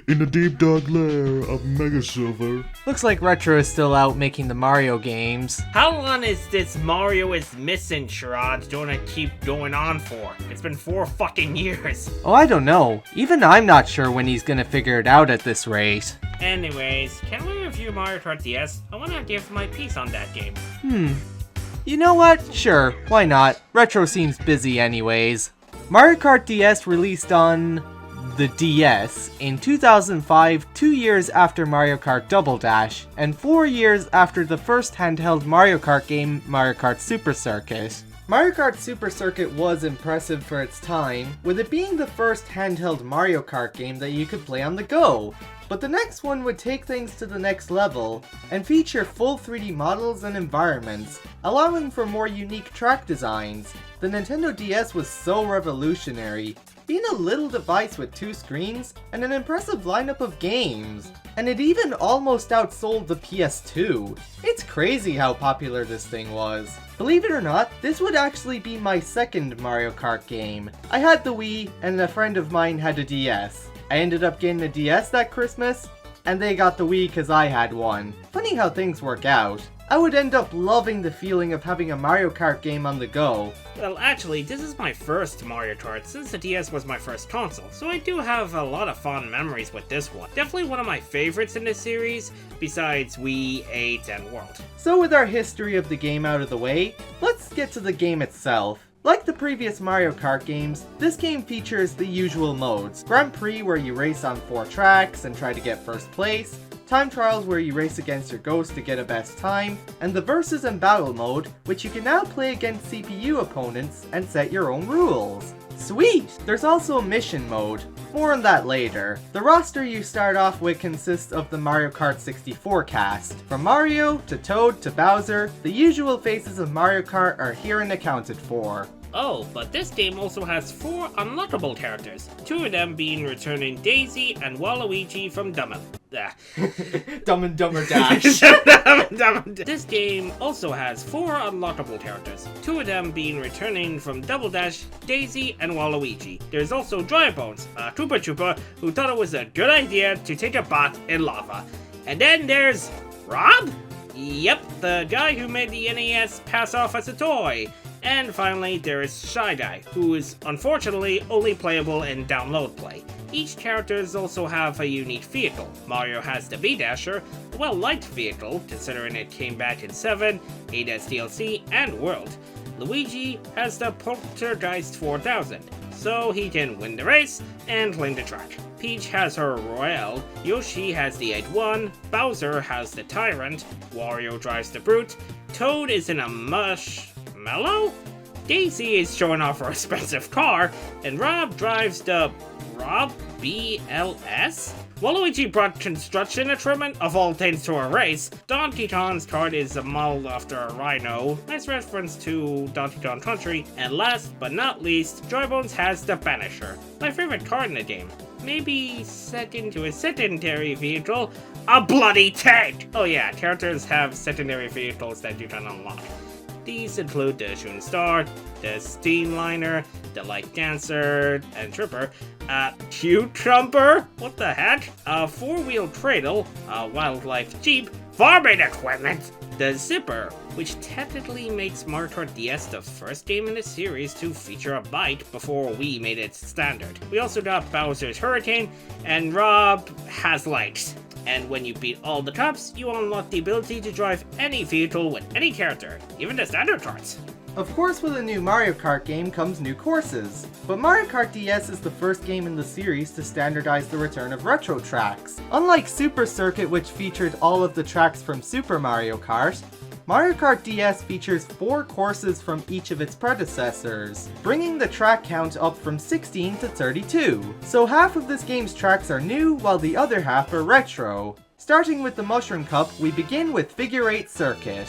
in the deep dark lair of Mega Silver. Looks like Retro is still out making the Mario games. How long is this Mario is missing charade gonna keep going on for? It's been 4 fucking years. Oh, I don't know. Even I'm not sure when he's gonna figure it out at this rate. Anyways, can we review Mario Kart DS? I wanna give my piece on that game. You know what? Sure, why not? Retro seems busy anyways. Mario Kart DS released on the DS in 2005, 2 years after Mario Kart Double Dash, and 4 years after the first handheld Mario Kart game, Mario Kart Super Circuit. Mario Kart Super Circuit was impressive for its time, with it being the first handheld Mario Kart game that you could play on the go. But the next one would take things to the next level, and feature full 3D models and environments, allowing for more unique track designs. The Nintendo DS was so revolutionary, being a little device with 2 screens and an impressive lineup of games. And it even almost outsold the PS2. It's crazy how popular this thing was. Believe it or not, this would actually be my second Mario Kart game. I had the Wii, and a friend of mine had a DS. I ended up getting a DS that Christmas, and they got the Wii because I had one. Funny how things work out. I would end up loving the feeling of having a Mario Kart game on the go. Well, actually, this is my first Mario Kart since the DS was my first console, so I do have a lot of fond memories with this one. Definitely one of my favorites in this series, besides Wii, 8, and World. So with our history of the game out of the way, let's get to the game itself. Like the previous Mario Kart games, this game features the usual modes. Grand Prix, where you race on 4 tracks and try to get first place, time trials where you race against your ghost to get a best time, and the versus and battle mode, which you can now play against CPU opponents and set your own rules. Sweet! There's also a mission mode. More on that later. The roster you start off with consists of the Mario Kart 64 cast. From Mario, to Toad, to Bowser, the usual faces of Mario Kart are here and accounted for. Oh, but this game also has 4 unlockable characters, 2 of them being returning Daisy and Waluigi from Dumb and Dumber Dash. This game also has 4 unlockable characters, 2 of them being returning from Double Dash, Daisy, and Waluigi. There's also Dry Bones, a Koopa Troopa who thought it was a good idea to take a bath in lava. And then there's Rob? Yep, the guy who made the NES pass off as a toy. And finally, there is Shy Guy, who is unfortunately only playable in download play. Each characters also have a unique vehicle. Mario has the V-Dasher, a well-liked vehicle, considering it came back in 7, 8 as DLC, and World. Luigi has the Poltergeist 4000, so he can win the race and clean the track. Peach has her Royale, Yoshi has the 8-1, Bowser has the Tyrant, Wario drives the Brute, Toad is in a Mellow? Daisy is showing off her expensive car, and Rob drives the Rob BLS? Waluigi brought construction equipment of all things to a race. Donkey Kong's kart is modeled after a rhino, nice reference to Donkey Kong Country. And last but not least, Dry Bones has the Banisher, my favorite card in the game. Maybe second to a secondary vehicle, a bloody tank! Oh yeah, characters have secondary vehicles that you can unlock. These include the Shooting Star, the Steamliner, the Light Dancer, and Tripper, Cucumber, what the heck, a 4-wheel cradle, a wildlife jeep, farming equipment, the Zipper, which technically makes Mario Kart DS the first game in the series to feature a bike before Wii made it standard. We also got Bowser's Hurricane, and Rob has legs. And when you beat all the cups, you unlock the ability to drive any vehicle with any character, even the standard carts. Of course, with a new Mario Kart game comes new courses, but Mario Kart DS is the first game in the series to standardize the return of retro tracks. Unlike Super Circuit, which featured all of the tracks from Super Mario Kart, Mario Kart DS features 4 courses from each of its predecessors, bringing the track count up from 16 to 32. So half of this game's tracks are new, while the other half are retro. Starting with the Mushroom Cup, we begin with Figure 8 Circuit.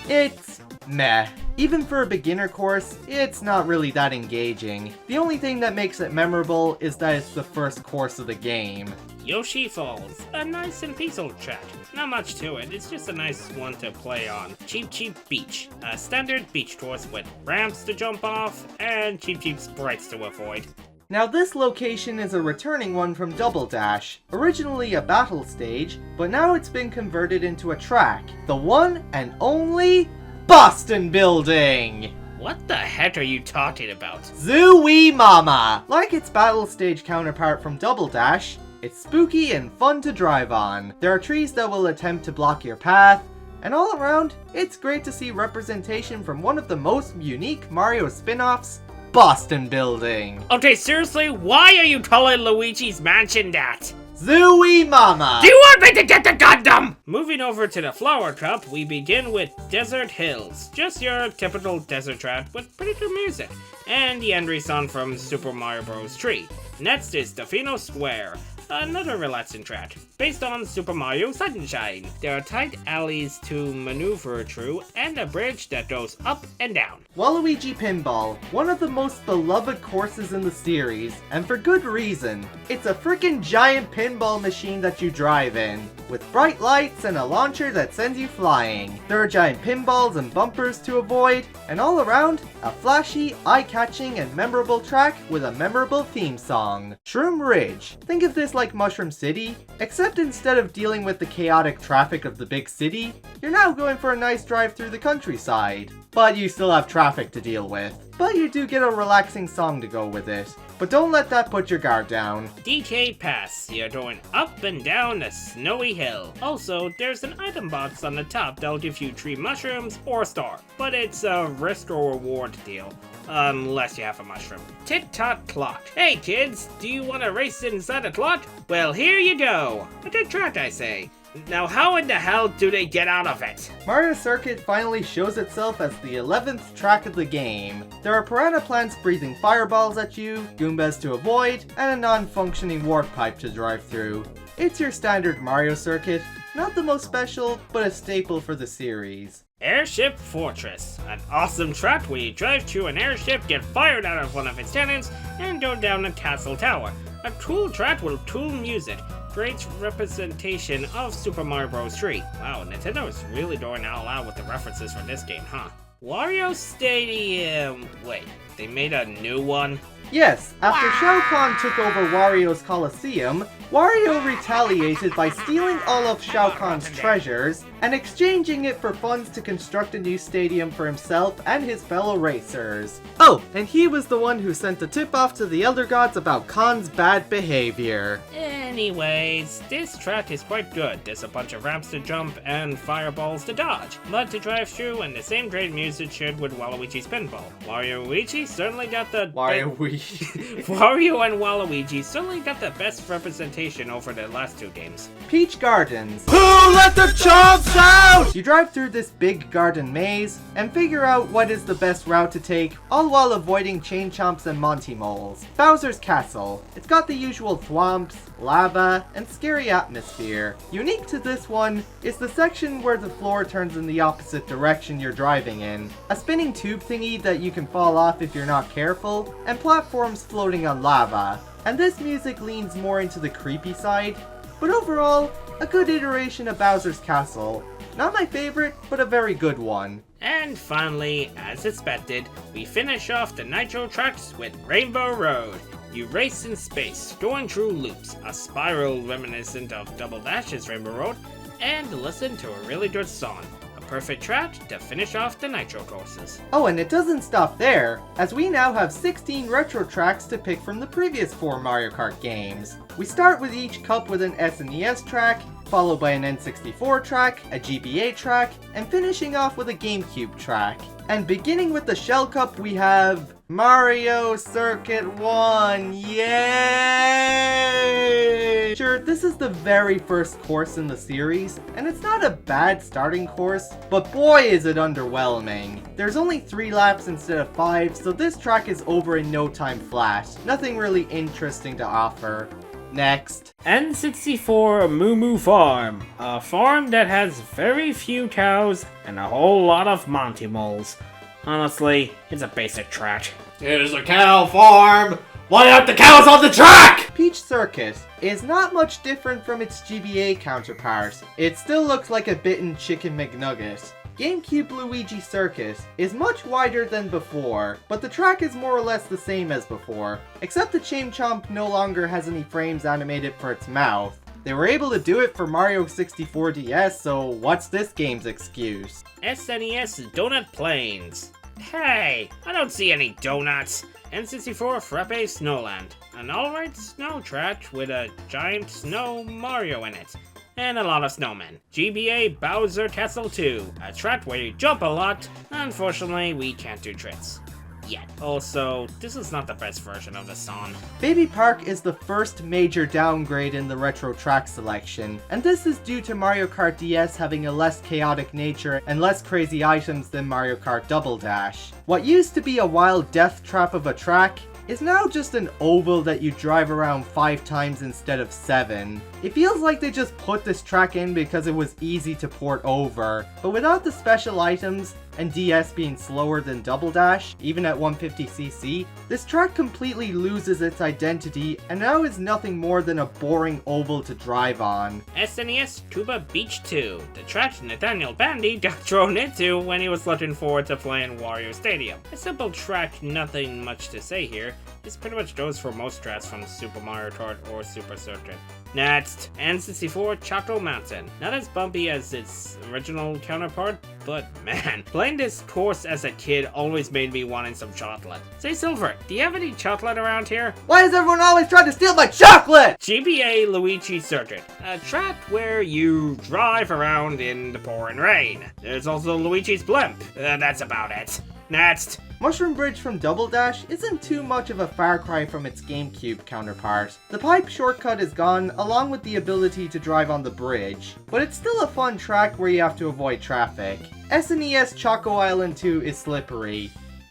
It's meh. Even for a beginner course, it's not really that engaging. The only thing that makes it memorable is that it's the first course of the game. Yoshi Falls, a nice and peaceful track. Not much to it, it's just a nice one to play on. Cheep Cheep Beach, a standard beach course with ramps to jump off and cheap sprites to avoid. Now this location is a returning one from Double Dash, originally a battle stage, but now it's been converted into a track. The one and only Boston Building! What the heck are you talking about? Zooey Mama! Like its battle stage counterpart from Double Dash, it's spooky and fun to drive on. There are trees that will attempt to block your path, and all around, it's great to see representation from one of the most unique Mario spin-offs, Boston Building. Okay, seriously, why are you calling Luigi's Mansion that? Zooey Mama! Do you want me to get the Gundam? Moving over to the Flower Cup, we begin with Desert Hills. Just your typical desert track with pretty good music. And the entry song from Super Mario Bros. 3. Next is Defino Square, another relaxing track, based on Super Mario Sunshine. There are tight alleys to maneuver through, and a bridge that goes up and down. Waluigi Pinball, one of the most beloved courses in the series, and for good reason. It's a freaking giant pinball machine that you drive in, with bright lights and a launcher that sends you flying. There are giant pinballs and bumpers to avoid, and all around, a flashy, eye-catching, and memorable track with a memorable theme song. Shroom Ridge. Think of this like Mushroom City, except instead of dealing with the chaotic traffic of the big city, you're now going for a nice drive through the countryside. But you still have traffic to deal with. But you do get a relaxing song to go with it. But don't let that put your guard down. DK Pass, you're going up and down a snowy hill. Also, there's an item box on the top that'll give you 3 mushrooms or a star. But it's a risk or reward deal. Unless you have a mushroom. Tick-tock clock. Hey kids, do you want to race inside a clock? Well, here you go. A good track, I say. Now how in the hell do they get out of it? Mario Circuit finally shows itself as the 11th track of the game. There are piranha plants breathing fireballs at you, Goombas to avoid, and a non-functioning warp pipe to drive through. It's your standard Mario Circuit, not the most special, but a staple for the series. Airship Fortress, an awesome track where you drive through an airship, get fired out of one of its cannons, and go down a castle tower. A cool track with cool music. Great representation of Super Mario Bros. 3. Wow, Nintendo is really going all out with the references for this game, huh? Wario Stadium... Wait, they made a new one? Yes, after Shao Kahn took over Wario's Coliseum, Wario retaliated by stealing all of Shao Kahn's treasures and exchanging it for funds to construct a new stadium for himself and his fellow racers. Oh, and he was the one who sent the tip off to the Elder Gods about Kahn's bad behavior. Anyways, this track is quite good. There's a bunch of ramps to jump and fireballs to dodge, mud to drive through, and the same great music shared with Waluigi's Pinball. Wario and Luigi certainly got the... Wario and Waluigi certainly got the best representation over the last 2 games. Peach Gardens. Who let the chomps out? You drive through this big garden maze and figure out what is the best route to take, all while avoiding Chain Chomps and Monty Moles. Bowser's Castle. It's got the usual thwomps, lava, and scary atmosphere. Unique to this one is the section where the floor turns in the opposite direction you're driving in, a spinning tube thingy that you can fall off if you're not careful, and platforms floating on lava. And this music leans more into the creepy side, but overall, a good iteration of Bowser's Castle. Not my favorite, but a very good one. And finally, as expected, we finish off the Nitro tracks with Rainbow Road. You race in space, going through loops, a spiral reminiscent of Double Dash's Rainbow Road, and listen to a really good song. A perfect track to finish off the Nitro courses. Oh, and it doesn't stop there, as we now have 16 retro tracks to pick from the previous 4 Mario Kart games. We start with each cup with an SNES track, followed by an N64 track, a GBA track, and finishing off with a GameCube track. And beginning with the Shell Cup, we have Mario Circuit 1, yay! Sure, this is the very first course in the series, and it's not a bad starting course, but boy is it underwhelming. There's only 3 laps instead of 5, so this track is over in no time flat. Nothing really interesting to offer. Next. N64 Moo Moo Farm. A farm that has very few cows and a whole lot of Monty Moles. Honestly, it's a basic track. It is a cow farm! Why aren't the cows on the track? Peach Circuit is not much different from its GBA counterpart. It still looks like a bitten chicken McNugget. GameCube Luigi Circuit is much wider than before, but the track is more or less the same as before, except the Chain Chomp no longer has any frames animated for its mouth. They were able to do it for Mario 64 DS, so what's this game's excuse? SNES Donut Plains. Hey, I don't see any donuts. N64 Frappe Snowland. An alright snow track with a giant snow Mario in it. And a lot of snowmen. GBA Bowser Castle 2. A track where you jump a lot. Unfortunately, we can't do tricks. Yet. Also, this is not the best version of the song. Baby Park is the first major downgrade in the retro track selection, and this is due to Mario Kart DS having a less chaotic nature and less crazy items than Mario Kart Double Dash. What used to be a wild death trap of a track is now just an oval that you drive around 5 times instead of 7. It feels like they just put this track in because it was easy to port over, but without the special items, and DS being slower than Double Dash, even at 150cc, this track completely loses its identity and now is nothing more than a boring oval to drive on. SNES Tuba Beach 2, the track Nathaniel Bandy got thrown into when he was looking forward to playing Wario Stadium. A simple track, nothing much to say here. This pretty much goes for most tracks from Super Mario Kart or Super Circuit. Next, N64 Choco Mountain. Not as bumpy as its original counterpart, but man, playing this course as a kid always made me wanting some chocolate. Say Silver, do you have any chocolate around here? Why is everyone always trying to steal my chocolate? GBA Luigi Circuit, a track where you drive around in the pouring rain. There's also Luigi's Blimp. That's about it. Next. Mushroom Bridge from Double Dash isn't too much of a far cry from its GameCube counterpart. The pipe shortcut is gone, along with the ability to drive on the bridge, but it's still a fun track where you have to avoid traffic. SNES Choco Island 2 is slippery.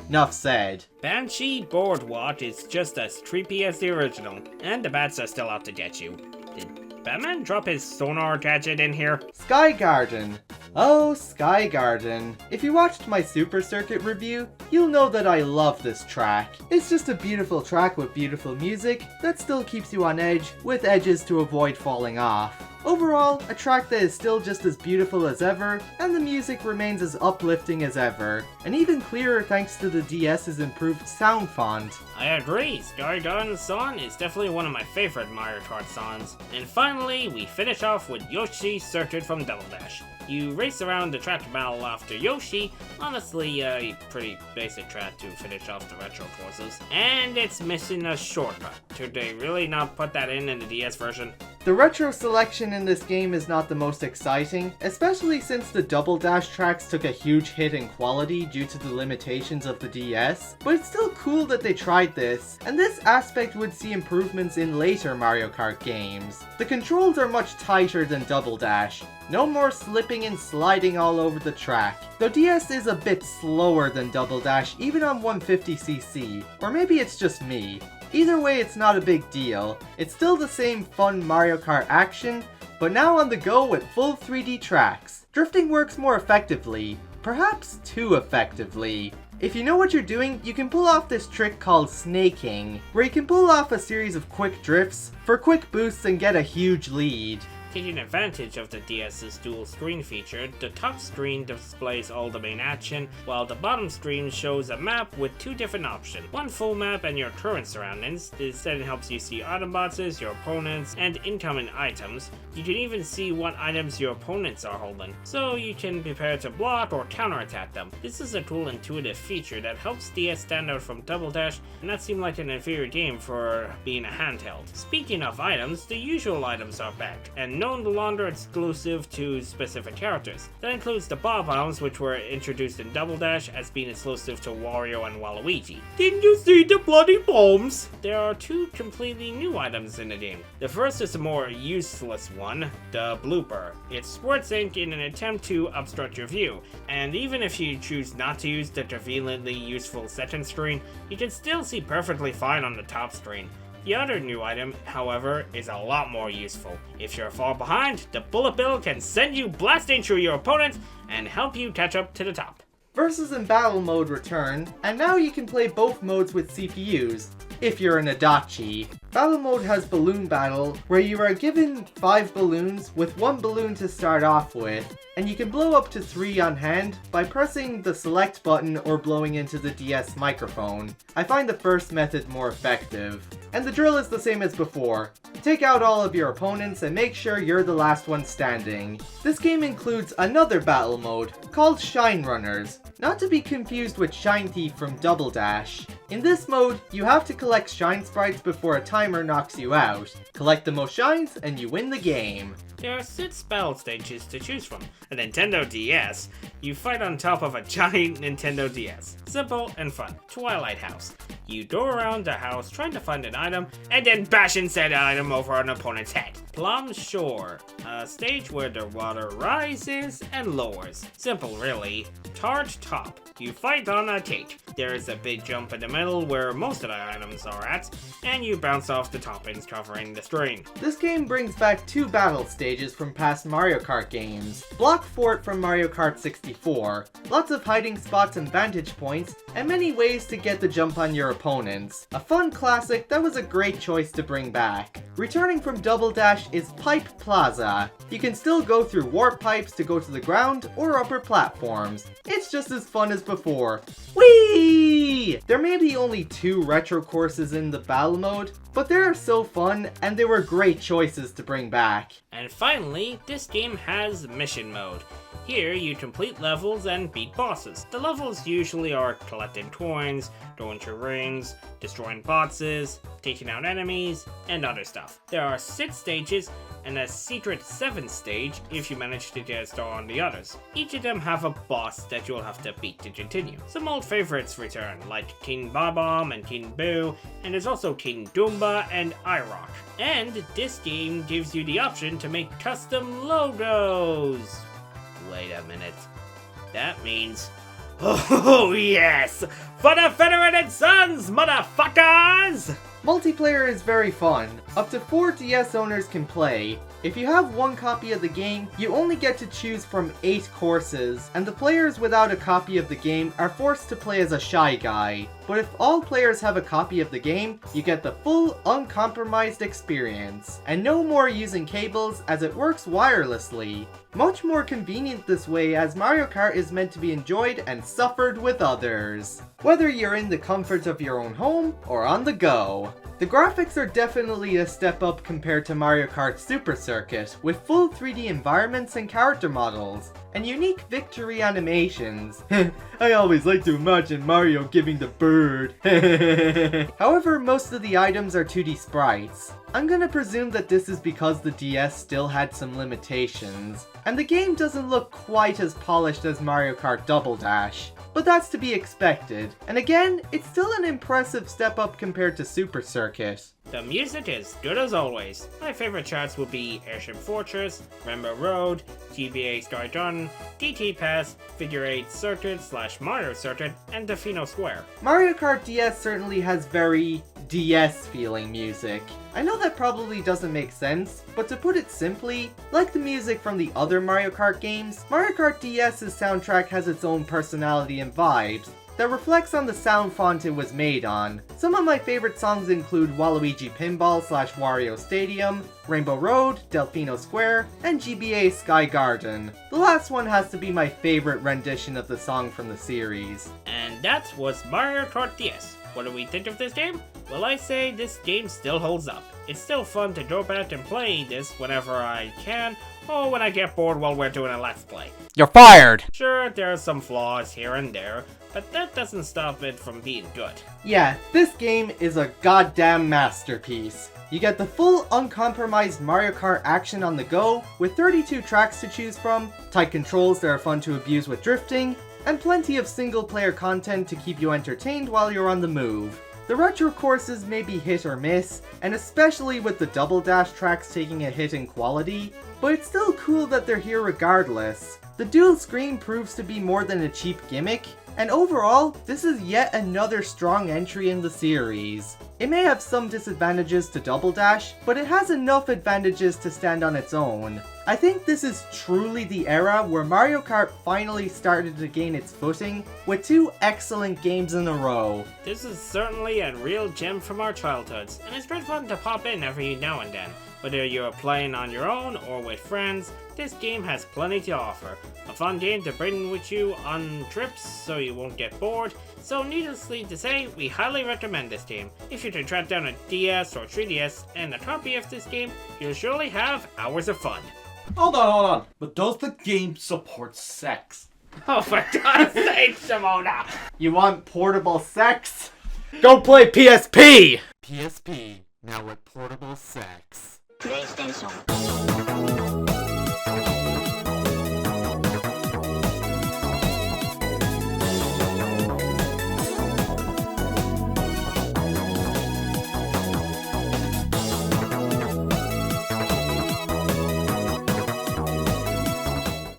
Nuff said. Banshee Boardwalk is just as creepy as the original, and the bats are still out to get you. Did Batman drop his sonar gadget in here? Sky Garden. Oh, Sky Garden. If you watched my Super Circuit review, you'll know that I love this track. It's just a beautiful track with beautiful music that still keeps you on edge, with edges to avoid falling off. Overall, a track that is still just as beautiful as ever, and the music remains as uplifting as ever, and even clearer thanks to the DS's improved sound font. I agree, Sky Garden's song is definitely one of my favorite Mario Kart songs. And finally, we finish off with Yoshi's Circuit from Double Dash. You race around the track battle after Yoshi, honestly a pretty basic track to finish off the retro courses, and it's missing a shortcut. Should they really not put that in the DS version? The retro selection in this game is not the most exciting, especially since the Double Dash tracks took a huge hit in quality due to the limitations of the DS, but it's still cool that they tried this, and this aspect would see improvements in later Mario Kart games. The controls are much tighter than Double Dash. No more slipping and sliding all over the track. Though DS is a bit slower than Double Dash even on 150cc, or maybe it's just me. Either way, it's not a big deal. It's still the same fun Mario Kart action, but now on the go with full 3D tracks. Drifting works more effectively, perhaps too effectively. If you know what you're doing, you can pull off this trick called snaking, where you can pull off a series of quick drifts for quick boosts and get a huge lead. Taking advantage of the DS's dual screen feature, the top screen displays all the main action, while the bottom screen shows a map with 2 different options. One full map and your current surroundings. This then helps you see item boxes, your opponents, and incoming items. You can even see what items your opponents are holding, so you can prepare to block or counterattack them. This is a cool intuitive feature that helps DS stand out from Double Dash and not seem like an inferior game for being a handheld. Speaking of items, the usual items are back, and no longer exclusive to specific characters. That includes the Bob-Ombs, which were introduced in Double Dash as being exclusive to Wario and Waluigi. Didn't you see the bloody bombs? There are 2 completely new items in the game. The first is a more useless one, the blooper. It squirts ink in an attempt to obstruct your view, and even if you choose not to use the conveniently useful second screen, you can still see perfectly fine on the top screen. The other new item, however, is a lot more useful. If you're far behind, the bullet bill can send you blasting through your opponent and help you catch up to the top. Versus and Battle mode return, and now you can play both modes with CPUs. if you're an Adachi. Battle mode has Balloon Battle, where you are given 5 balloons with 1 balloon to start off with, and you can blow up to 3 on hand by pressing the select button or blowing into the DS microphone. I find the first method more effective. And the drill is the same as before. Take out all of your opponents and make sure you're the last one standing. This game includes another battle mode called Shine Runners, not to be confused with Shine Thief from Double Dash. In this mode, you have to collect shine sprites before a timer knocks you out. Collect the most shines and you win the game. There are 6 battle stages to choose from. A Nintendo DS, you fight on top of a giant Nintendo DS. Simple and fun. Twilight House. You go around the house trying to find an item, and then bashing said item over an opponent's head. Plum Shore. A stage where the water rises and lowers. Simple really. Tart Top. You fight on a cake. There is a big jump in the middle where most of the items are at, and you bounce off the toppings covering the screen. This game brings back 2 battle stages from past Mario Kart games. Block Fort from Mario Kart 64. Lots of hiding spots and vantage points, and many ways to get the jump on your opponents. A fun classic that was a great choice to bring back. Returning from Double Dash is Pipe Plaza. You can still go through warp pipes to go to the ground or upper platforms. It's just as fun as before. Whee! There may be only 2 retro courses in the battle mode, but they are so fun and they were great choices to bring back. And finally, this game has mission mode. Here you complete levels and beat bosses. The levels usually are collecting coins, going through rings, destroying bosses, taking out enemies, and other stuff. There are 6 stages and a secret 7th stage if you manage to get a star on the others. Each of them have a boss that you'll have to beat to continue. Some old favorites return, like King Bob-omb and King Boo, and there's also King Doomba and iRock. And this game gives you the option to make custom logos. Wait a minute. That means... Oh yes! For the Federated Suns, motherfuckers! Multiplayer is very fun. Up to 4 DS owners can play. If you have 1 copy of the game, you only get to choose from 8 courses, and the players without a copy of the game are forced to play as a shy guy. But if all players have a copy of the game, you get the full, uncompromised experience. And no more using cables, as it works wirelessly. Much more convenient this way, as Mario Kart is meant to be enjoyed and suffered with others. Whether you're in the comfort of your own home, or on the go. The graphics are definitely a step up compared to Mario Kart Super Circuit, with full 3D environments and character models, and unique victory animations. I always like to imagine Mario giving the bird. However, most of the items are 2D sprites. I'm gonna presume that this is because the DS still had some limitations, and the game doesn't look quite as polished as Mario Kart Double Dash. But that's to be expected, and again, it's still an impressive step up compared to Super Circuit. The music is good as always. My favorite tracks will be Airship Fortress, Rainbow Road, GBA Sky Gun, DT Pass, Figure 8 Circuit / Mario Circuit, and Defino Square. Mario Kart DS certainly has very DS feeling music. I know that probably doesn't make sense, but to put it simply, like the music from the other Mario Kart games, Mario Kart DS's soundtrack has its own personality and vibes that reflects on the sound font it was made on. Some of my favorite songs include Waluigi Pinball / Wario Stadium, Rainbow Road, Delfino Square, and GBA Sky Garden. The last one has to be my favorite rendition of the song from the series. And that was Mario Kart DS. What do we think of this game? Well, I say this game still holds up. It's still fun to go back and play this whenever I can, or when I get bored while we're doing a Let's Play. You're fired! Sure, there are some flaws here and there, but that doesn't stop it from being good. Yeah, this game is a goddamn masterpiece. You get the full uncompromised Mario Kart action on the go, with 32 tracks to choose from, tight controls that are fun to abuse with drifting, and plenty of single-player content to keep you entertained while you're on the move. The retro courses may be hit or miss, and especially with the Double Dash tracks taking a hit in quality, but it's still cool that they're here regardless. The dual screen proves to be more than a cheap gimmick, And overall, this is yet another strong entry in the series. It may have some disadvantages to Double Dash, but it has enough advantages to stand on its own. I think this is truly the era where Mario Kart finally started to gain its footing, with 2 excellent games in a row. This is certainly a real gem from our childhoods, and it's great fun to pop in every now and then. Whether you're playing on your own or with friends, this game has plenty to offer. A fun game to bring with you on trips so you won't get bored, so needlessly to say, we highly recommend this game. If you can track down a DS or 3DS and a copy of this game, you'll surely have hours of fun. Hold on. But does the game support sex? Oh, for God's sake, Simona! You want portable sex? Go play PSP! PSP, now with portable sex. PlayStation.